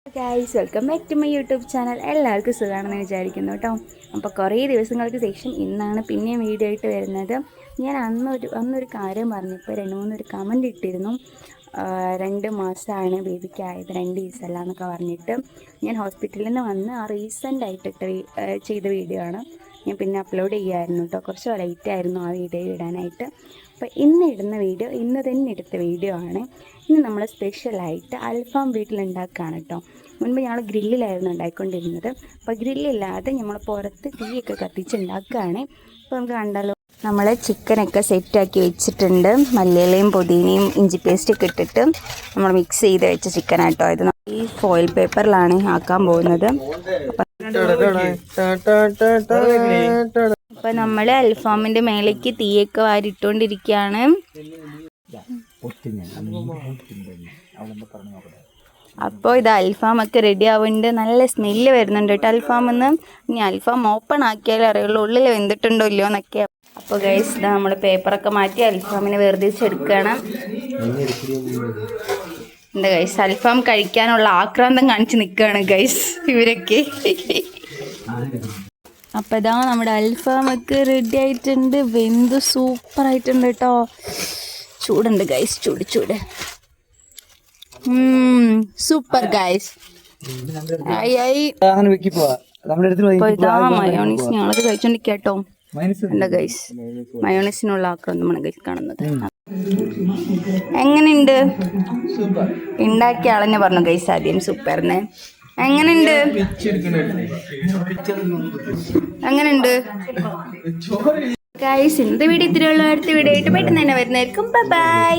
Guys welcome back to my YouTube channel. എല്ലാവർക്കും സുഖമാണെന്ന് വിചാരിക്കുന്നു കേട്ടോ. അപ്പോൾ കുറേ ദിവസങ്ങൾക്ക് ശേഷം ഇന്നാണ് പിന്നെയും വീഡിയോ ആയിട്ട് വരുന്നത്. ഞാൻ അന്നൊരു കാര്യം പറഞ്ഞപ്പോൾ 2-3 കമൻറ്റ് ഇട്ടിരുന്നു. 2 മാസമാണ് ബേബിക്കായത്, 2 ദിവസമല്ല എന്നൊക്കെ പറഞ്ഞിട്ട്. ഞാൻ ഹോസ്പിറ്റലിൽ നിന്ന് വന്ന് റീസെൻ്റായിട്ട് ചെയ്ത വീഡിയോ ആണ്. ഞാൻ പിന്നെ അപ്ലോഡ് ചെയ്യുമായിരുന്നു കേട്ടോ. കുറച്ച് ലൈറ്റായിരുന്നു ആ വീഡിയോ ഇടാനായിട്ട്. അപ്പോൾ ഇന്ന് തന്നെ എടുത്ത വീഡിയോ ആണ്. ഇന്ന് നമ്മൾ സ്പെഷ്യലായിട്ട് അൽഫാം വീട്ടിലുണ്ടാക്കുകയാണ് കേട്ടോ. മുൻപ് ഞങ്ങൾ ഗ്രില്ലിലായിരുന്നു ഉണ്ടാക്കിക്കൊണ്ടിരുന്നത്. അപ്പോൾ ഗ്രില്ലില്ലാതെ നമ്മൾ പുറത്ത് തീയൊക്കെ കത്തിച്ചുണ്ടാക്കുകയാണ്. അപ്പോൾ നമുക്ക് കണ്ടാലോ. നമ്മൾ ചിക്കനൊക്കെ സെറ്റാക്കി വെച്ചിട്ടുണ്ട്. മല്ലിയിലയും പുതിനയും ഇഞ്ചി പേസ്റ്റൊക്കെ ഇട്ടിട്ട് നമ്മൾ മിക്സ് ചെയ്ത് വെച്ച ചിക്കനാട്ടോ. ഇത് ഈ ഫോയിൽ പേപ്പറിലാണ് ആക്കാൻ പോകുന്നത്. അപ്പം നമ്മൾ അൽഫാമിൻ്റെ മേലേക്ക് തീയൊക്കെ വാരിട്ടുകൊണ്ടിരിക്കുകയാണ്. അപ്പോൾ ഇത് അൽഫാമൊക്കെ റെഡി ആവുന്നുണ്ട്. നല്ല സ്മെല്ല് വരുന്നുണ്ട് കേട്ടോ അൽഫാമെന്ന്. ഇനി അൽഫാം ഓപ്പൺ ആക്കിയാലേ അറിയുള്ളൂ ഉള്ളിൽ വെന്തിട്ടുണ്ടോ ഇല്ലയോ എന്നൊക്കെ. അപ്പോൾ ഗൈസ് ഇതാ നമ്മൾ പേപ്പറൊക്കെ മാറ്റി അൽഫാമിനെ വേർതിരിച്ചെടുക്കണം. എന്താ ഗൈസ്, അൽഫാം കഴിക്കാനുള്ള ആക്രാന്തം കാണിച്ച് നിൽക്കുകയാണ് ഗൈസ് ഇവരൊക്കെ. അപ്പോൾ ഇതാ നമ്മുടെ അൽഫാമൊക്കെ റെഡി ആയിട്ടുണ്ട്. വെന്ത് സൂപ്പറായിട്ടുണ്ട് കേട്ടോ. ചൂടുണ്ട് ഗൈസ്, ചൂട് സൂപ്പർ ഗൈസ്. മയോണീസ് ഞങ്ങളത് കഴിച്ചോണ്ടിരിക്കുക കേട്ടോ. എന്താ ഗൈസ്, മയോണീസിനുള്ള ആക്രമണമാണ് ഗൈസ് കാണുന്നത്. എങ്ങനെയുണ്ട്? ഉണ്ടാക്കിയ ആളെന്നെ പറഞ്ഞു ഗൈസ് ആദ്യം സൂപ്പറിന്. എങ്ങനെയുണ്ട് ഗൈസ്? ഇന്നത്തെ വീഡിയോ ഇത്രയുള്ളൂ. അടുത്ത വീഡിയോ ആയിട്ട് പെട്ടെന്ന് തന്നെ വരുന്നതായിരിക്കും. ബൈ.